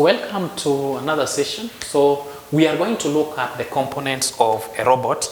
So welcome to another session. So we are going to look at the components of a robot.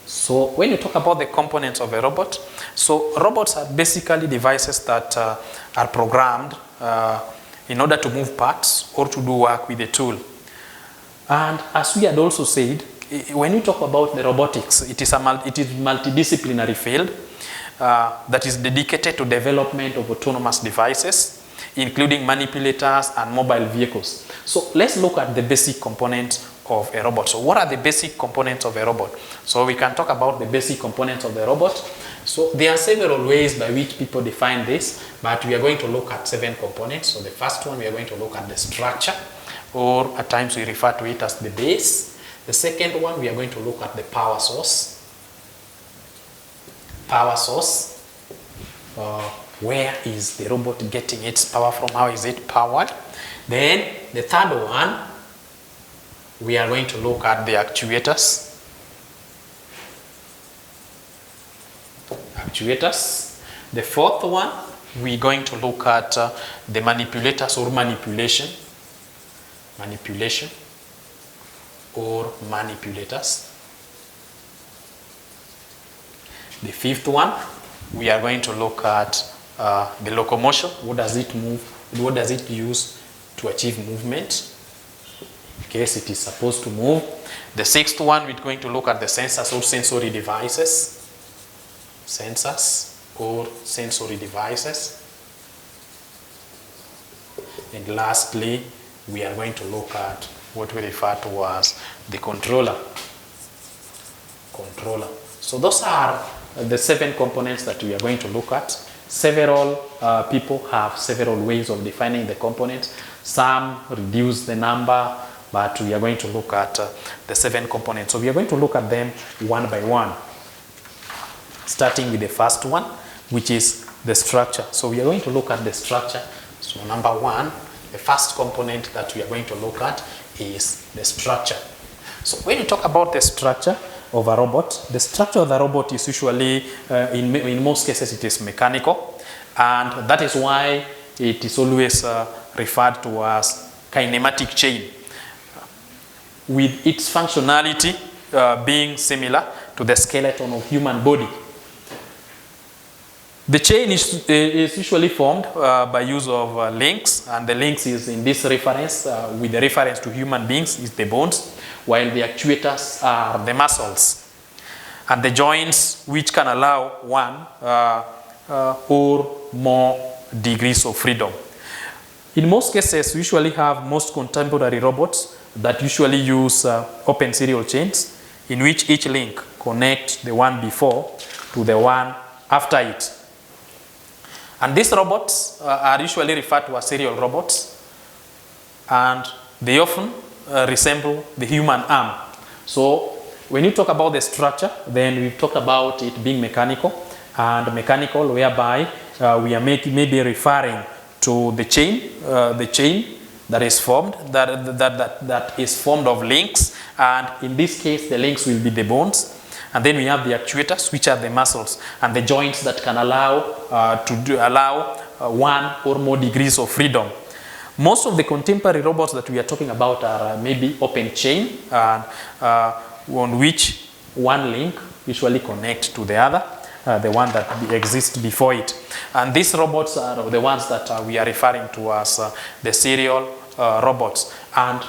So when you talk about the components of a robot, so robots are basically devices that are programmed in order to move parts or to do work with a tool. And as we had also said, when you talk about the robotics, it is multidisciplinary field that is dedicated to development of autonomous devices, including manipulators and mobile vehicles. So let's look at the basic components of a robot. So what are the basic components of a robot? So we can talk about the basic components of the robot. So there are several ways by which people define this, but we are going to look at 7 components. So the first one, we are going to look at the structure, or at times we refer to it as the base. The second one, we are going to look at the power source. Power source. Where is the robot getting its power from? How is it powered? Then the third one, we are going to look at the actuators. Actuators. The fourth one, we're going to look at the manipulators or manipulation. Manipulation or manipulators. The fifth one, we are going to look at the locomotion. What does it move? What does it use to achieve movement in case it is supposed to move? The sixth one, we're going to look at the sensors or sensory devices. Sensors or sensory devices. And lastly, we are going to look at what we refer to as the controller. Controller. So those are the 7 components that we are going to look at. Several people have several ways of defining the components. Some reduce the number, but we are going to look at the 7 components. So we are going to look at them one by one, starting with the first one, which is the structure. So we are going to look at the structure. So number one, the first component that we are going to look at is the structure. So when you talk about the structure of a robot, the structure of the robot is usually, in most cases, it is mechanical, and that is why it is always referred to as kinematic chain, with its functionality being similar to the skeleton of human body. The chain is usually formed by use of links, and the links is in this reference, with the reference to human beings is the bones, while the actuators are the muscles, and the joints which can allow one or more degrees of freedom. In most cases, we usually have most contemporary robots that usually use open serial chains, in which each link connects the one before to the one after it. And these robots are usually referred to as serial robots, and they often resemble the human arm. So when you talk about the structure, then we talk about it being mechanical, and mechanical whereby we are maybe referring to the chain that is formed, that is formed of links, and in this case the links will be the bones. And then we have the actuators, which are the muscles and the joints that can allow one or more degrees of freedom. Most of the contemporary robots that we are talking about are maybe open chain, on which one link usually connects to the other, the one that exists before it. And these robots are the ones that we are referring to as the serial robots. And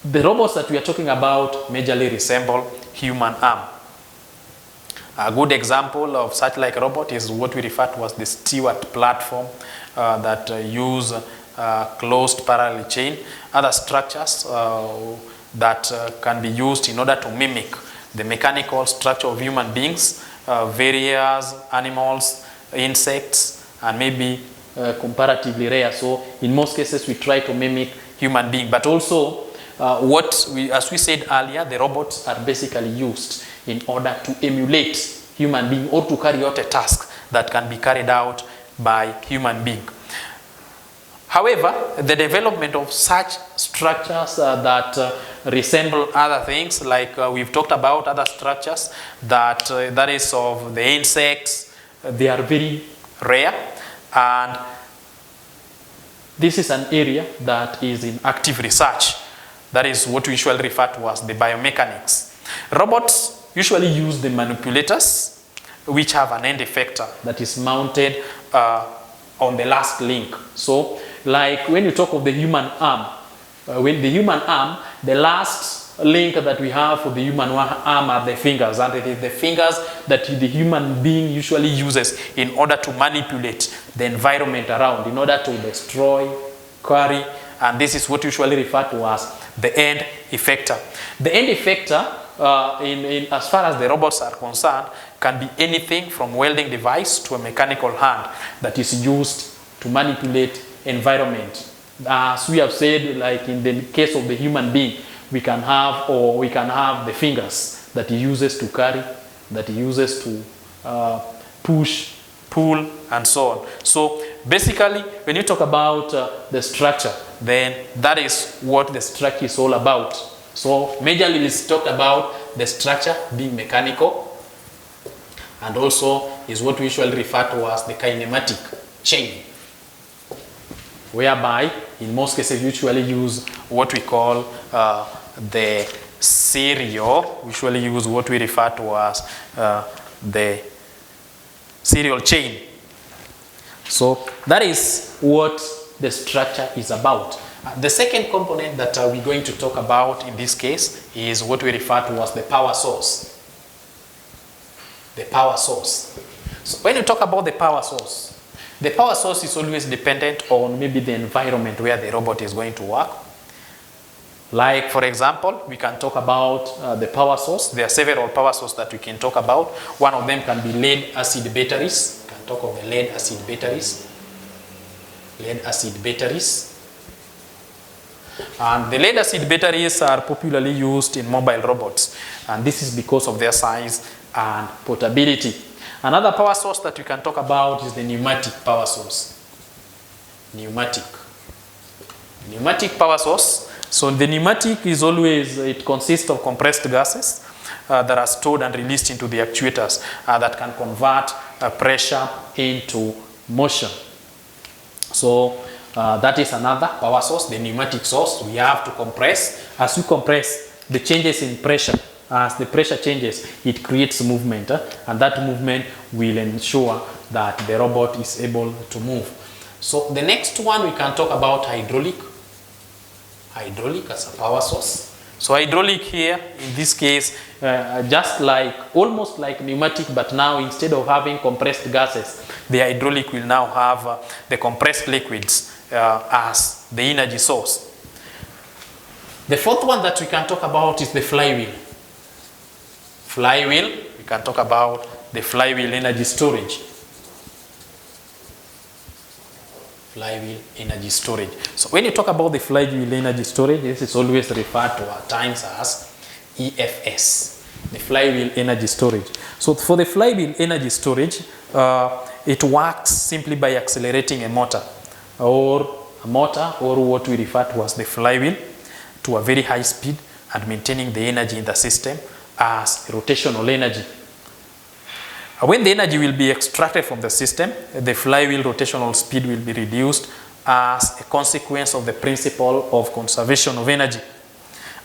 the robots that we are talking about majorly resemble human arm. A good example of such like a robot is what we refer to as the steward platform that use closed parallel chain. Other structures that can be used in order to mimic the mechanical structure of human beings, various animals, insects, and maybe comparatively rare. So in most cases we try to mimic human being, but also as we said earlier, the robots are basically used in order to emulate human being or to carry out a task that can be carried out by human being. However, the development of such structures that resemble other things, like we've talked about other structures that is of the insects, they are very rare, and this is an area that is in active research. That is what we usually refer to as the biomechanics. Robots usually use the manipulators, which have an end effector that is mounted on the last link. So, like when you talk of the human arm, the last link that we have for the human arm are the fingers, and it is the fingers that the human being usually uses in order to manipulate the environment around, in order to destroy, carry, and this is what usually referred to as the end effector. The end effector, as far as the robots are concerned, can be anything from welding device to a mechanical hand that is used to manipulate environment. As we have said, like in the case of the human being, we can have the fingers that he uses to carry, that he uses to push, pull, and so on. So basically, when you talk about the structure, then that is what the structure is all about. So majorly it's talked about the structure being mechanical, and also is what we usually refer to as the kinematic chain, whereby in most cases we usually use what we call the serial. We usually use what we refer to as the serial chain. So that is what the structure is about. The second component that we're going to talk about in this case is what we refer to as the power source. The power source. So when you talk about the power source is always dependent on maybe the environment where the robot is going to work. Like, for example, we can talk about the power source. There are several power sources that we can talk about. One of them can be lead acid batteries. We can talk of the lead acid batteries. Lead acid batteries. And the lead acid batteries are popularly used in mobile robots. And this is because of their size and portability. Another power source that we can talk about is the pneumatic power source. Pneumatic power source. So the pneumatic is always, it consists of compressed gases that are stored and released into the actuators that can convert pressure into motion. So that is another power source, the pneumatic source. We have to compress. As we compress, the changes in pressure, as the pressure changes, it creates movement, and that movement will ensure that the robot is able to move. So the next one we can talk about hydraulic as a power source. So hydraulic here, in this case, just like, almost like pneumatic, but now instead of having compressed gases, the hydraulic will now have the compressed liquids as the energy source. The fourth one that we can talk about is the flywheel. We can talk about the flywheel energy storage. Flywheel energy storage. So when you talk about the flywheel energy storage, this is always referred to at times as EFS, the flywheel energy storage. So for the flywheel energy storage, it works simply by accelerating a motor or what we refer to as the flywheel to a very high speed and maintaining the energy in the system as rotational energy. When the energy will be extracted from the system, the flywheel rotational speed will be reduced as a consequence of the principle of conservation of energy.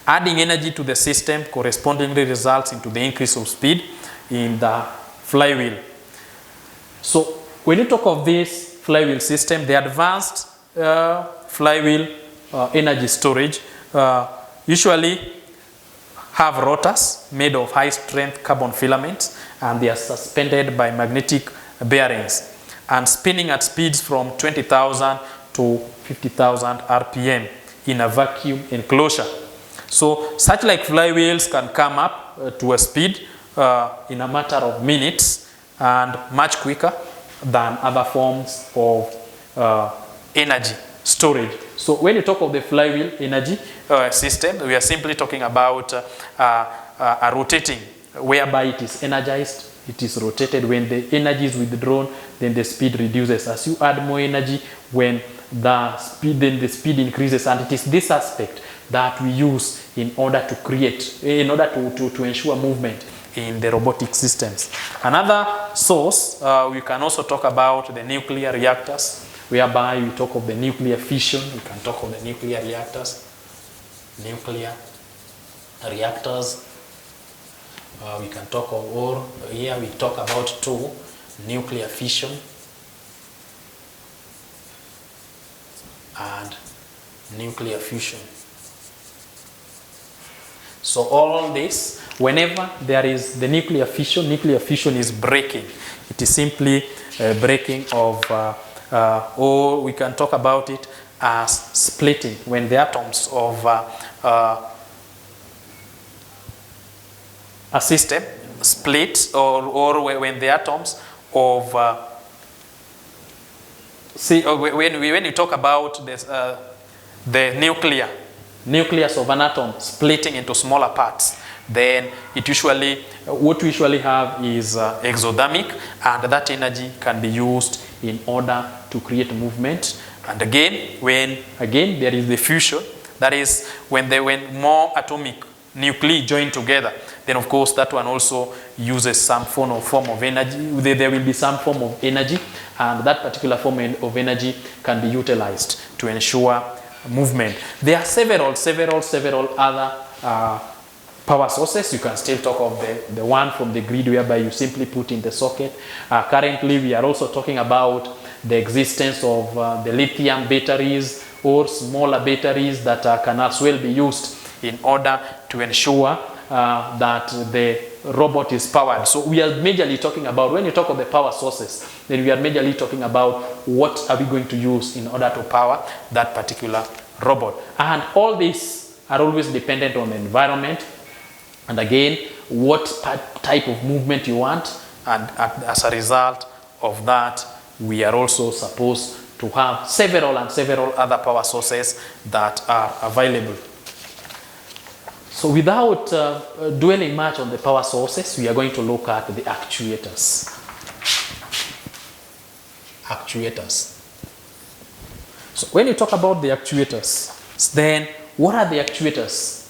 Adding energy to the system correspondingly results into the increase of speed in the flywheel. So when you talk of this flywheel system, the advanced flywheel energy storage usually have rotors made of high-strength carbon filaments, and they are suspended by magnetic bearings and spinning at speeds from 20,000 to 50,000 RPM in a vacuum enclosure. So such like flywheels can come up to a speed in a matter of minutes and much quicker than other forms of energy storage. So when you talk of the flywheel energy system, we are simply talking about a rotating, whereby it is energized, it is rotated. When the energy is withdrawn, then the speed reduces. As you add more energy, when the speed, then the speed increases, and it is this aspect that we use in order to create, in order to ensure movement in the robotic systems. Another source, we can also talk about the nuclear reactors whereby we talk of the nuclear fission, we can talk of the nuclear reactors. Nuclear reactors. We can talk of, or here we talk about 2, nuclear fission and nuclear fusion. So all this, whenever there is the nuclear fission is breaking. It is simply breaking of, or we can talk about it as splitting, when the atoms of a system split, or when the atoms of when you talk about this, the nucleus of an atom splitting into smaller parts, then it usually, what we usually have is exothermic, and that energy can be used in order to create movement. And again, when there is the fusion, that is when more atomic nuclei join together, then of course that one also uses some form of energy. There will be some form of energy, and that particular form of energy can be utilized to ensure movement. There are several other power sources. You can still talk of the one from the grid, whereby you simply put in the socket. Currently, we are also talking about the existence of the lithium batteries or smaller batteries that can as well be used in order to ensure that the robot is powered. So we are majorly talking about, when you talk of the power sources, then we are majorly talking about what are we going to use in order to power that particular robot. And all these are always dependent on the environment, and again, what type of movement you want, and as a result of that, we are also supposed to have several other power sources that are available. So without dwelling much on the power sources, we are going to look at the actuators. Actuators. So when you talk about the actuators, then what are the actuators?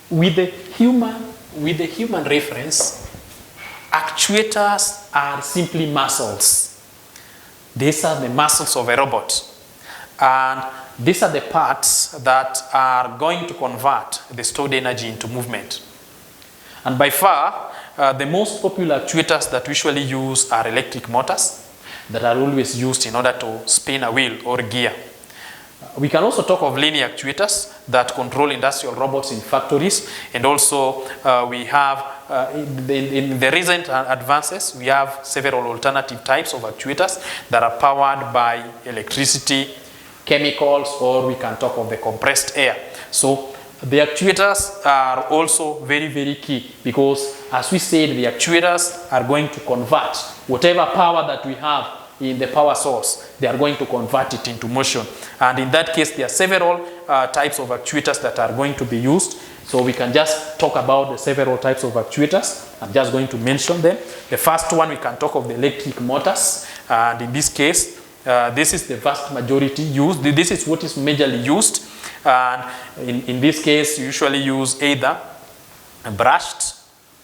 With the human reference, actuators are simply muscles. These are the muscles of a robot, and these are the parts that are going to convert the stored energy into movement. And by far, the most popular actuators that we usually use are electric motors that are always used in order to spin a wheel or gear. We can also talk of linear actuators that control industrial robots in factories, and also we have, in the recent advances, we have several alternative types of actuators that are powered by electricity, chemicals, or we can talk of the compressed air. So the actuators are also very key, because as we said, the actuators are going to convert whatever power that we have in the power source, they are going to convert it into motion. And in that case, there are several types of actuators that are going to be used. So we can just talk about the several types of actuators. I'm just going to mention them. The first one, we can talk of the electric motors. And in this case, this is the vast majority used. This is what is majorly used. And in this case, you usually use either brushed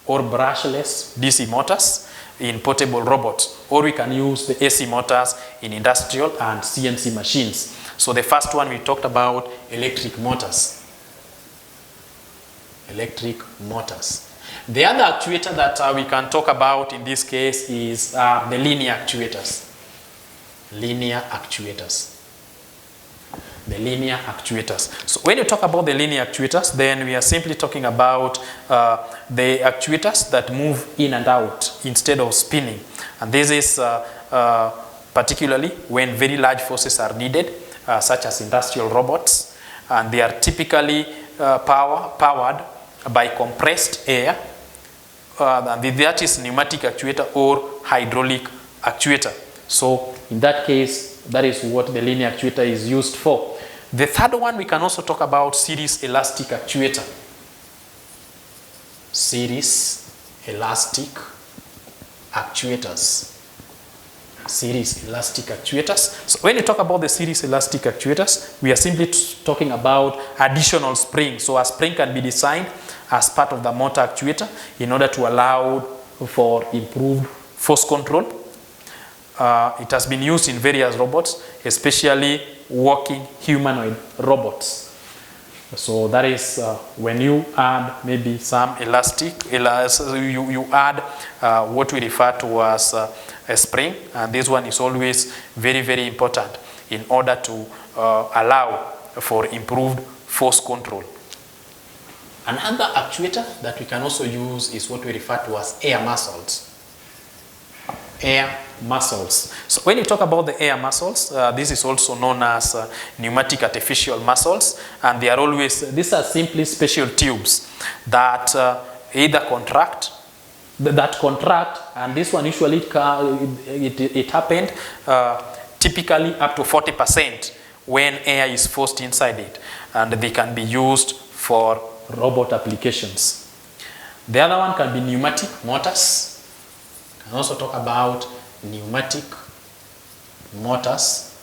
or brushless DC motors in portable robots, or we can use the AC motors in industrial and CNC machines. So the first one we talked about, electric motors. Electric motors. The other actuator that we can talk about in this case is the linear actuators. Linear actuators. The linear actuators. So when you talk about the linear actuators, then we are simply talking about the actuators that move in and out instead of spinning. And this is particularly when very large forces are needed, such as industrial robots, and they are typically powered by compressed air, and that is pneumatic actuator or hydraulic actuator. So in that case, that is what the linear actuator is used for. The third one, we can also talk about series elastic actuator. Series elastic actuators. Series elastic actuators. So when you talk about the series elastic actuators, we are simply talking about additional spring. So a spring can be designed as part of the motor actuator in order to allow for improved force control. it has been used in various robots, especially walking humanoid robots. So that is when you add maybe some you add what we refer to as a spring, and this one is always very, very important in order to allow for improved force control. Another actuator that we can also use is what we refer to as air muscles. Air muscles. So when you talk about the air muscles, this is also known as pneumatic artificial muscles, and they are always, these are simply special tubes that either contract, and this one usually it happened typically up to 40% when air is forced inside it, and they can be used for robot applications. The other one can be pneumatic motors. Can also talk about pneumatic motors.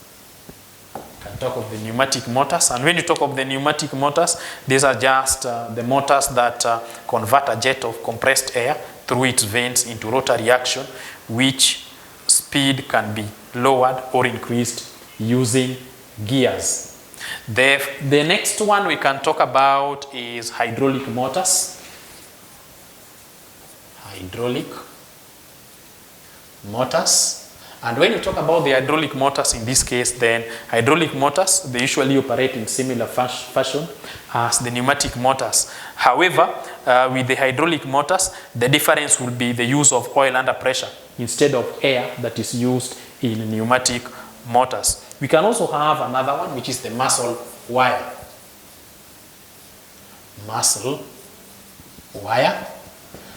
Can talk of the pneumatic motors, and when you talk of the pneumatic motors, these are just the motors that convert a jet of compressed air through its veins into rotary action, which speed can be lowered or increased using gears. The next one we can talk about is hydraulic motors. Hydraulic motors. And when you talk about the hydraulic motors in this case, then hydraulic motors, they usually operate in similar fashion as the pneumatic motors. However, with the hydraulic motors, the difference will be the use of oil under pressure instead of air that is used in pneumatic motors. We can also have another one, which is the muscle wire. Muscle wire.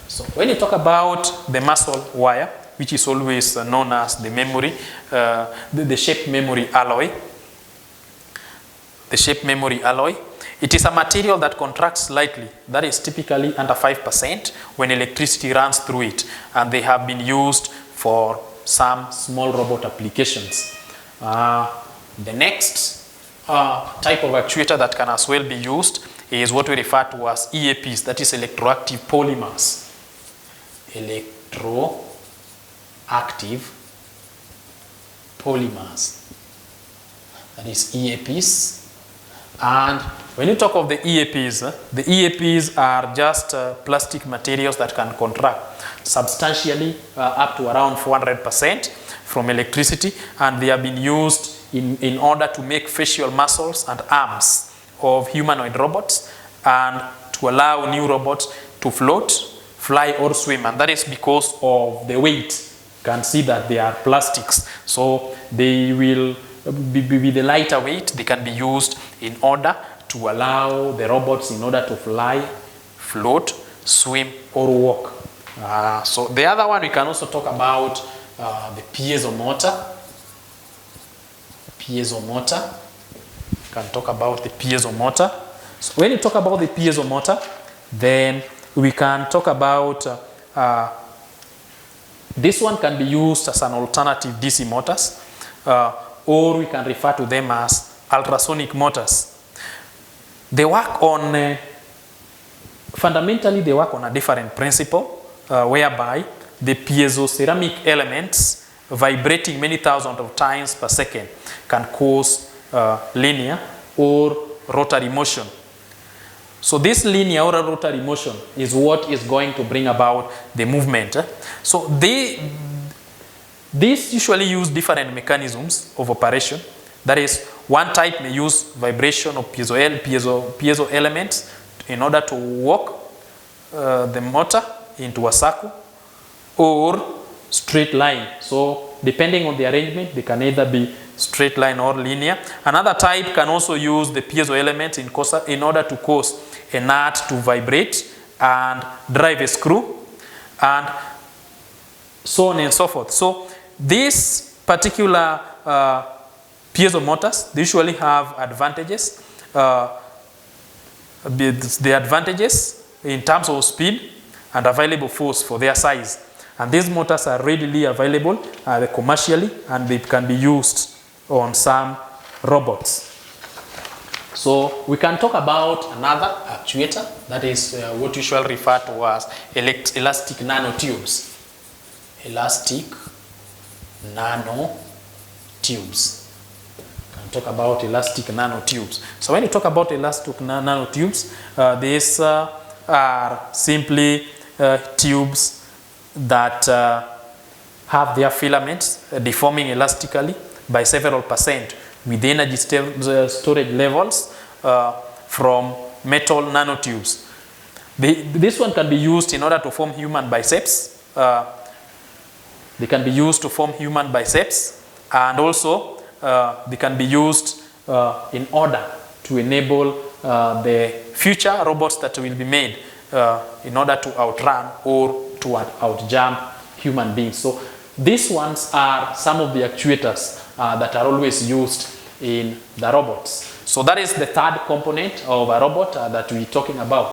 So when you talk about the muscle wire, which is always known as the memory, the shape memory alloy. The shape memory alloy. It is a material that contracts slightly, that is typically under 5% when electricity runs through it, and they have been used for some small robot applications. The next type of actuator that can as well be used is what we refer to as EAPs, that is electroactive polymers. Electroactive polymers, that is EAPs. And when you talk of the EAPs are just plastic materials that can contract substantially up to around 400% from electricity, and they have been used in order to make facial muscles and arms of humanoid robots and to allow new robots to float, fly, or swim, and that is because of the weight. You can see that they are plastics, so they will with the lighter weight, they can be used in order to allow the robots in order to fly, float, swim, or walk. So the other one we can also talk about the piezo motor. Piezo motor. We can talk about the piezo motor. So when you talk about the piezo motor, then we can talk about this one can be used as an alternative DC motors, or we can refer to them as ultrasonic motors. They work on, fundamentally they work on a different principle, whereby the piezoceramic elements vibrating many thousands of times per second can cause linear or rotary motion. So this linear or rotary motion is what is going to bring about the movement. So these usually use different mechanisms of operation. That is, one type may use vibration of piezo elements in order to walk the motor into a circle, or straight line. So depending on the arrangement, they can either be straight line or linear. Another type can also use the piezo elements in order to cause a nut to vibrate and drive a screw, and so on and so forth. So these particular piezo motors, they usually have advantages. The advantages in terms of speed and available force for their size. And these motors are readily available commercially, and they can be used on some robots. So we can talk about another actuator, that is what we usually refer to as elastic nanotubes. Elastic nanotubes. Can talk about elastic nanotubes. So when you talk about elastic nanotubes, these are simply tubes that have their filaments deforming elastically by several percent with energy storage levels from metal nanotubes. This one can be used in order to form human biceps. They can be used to form human biceps, and also they can be used in order to enable the future robots that will be made in order to outrun or to outjump human beings. So these ones are some of the actuators that are always used in the robots. So that is the third component of a robot that we're talking about.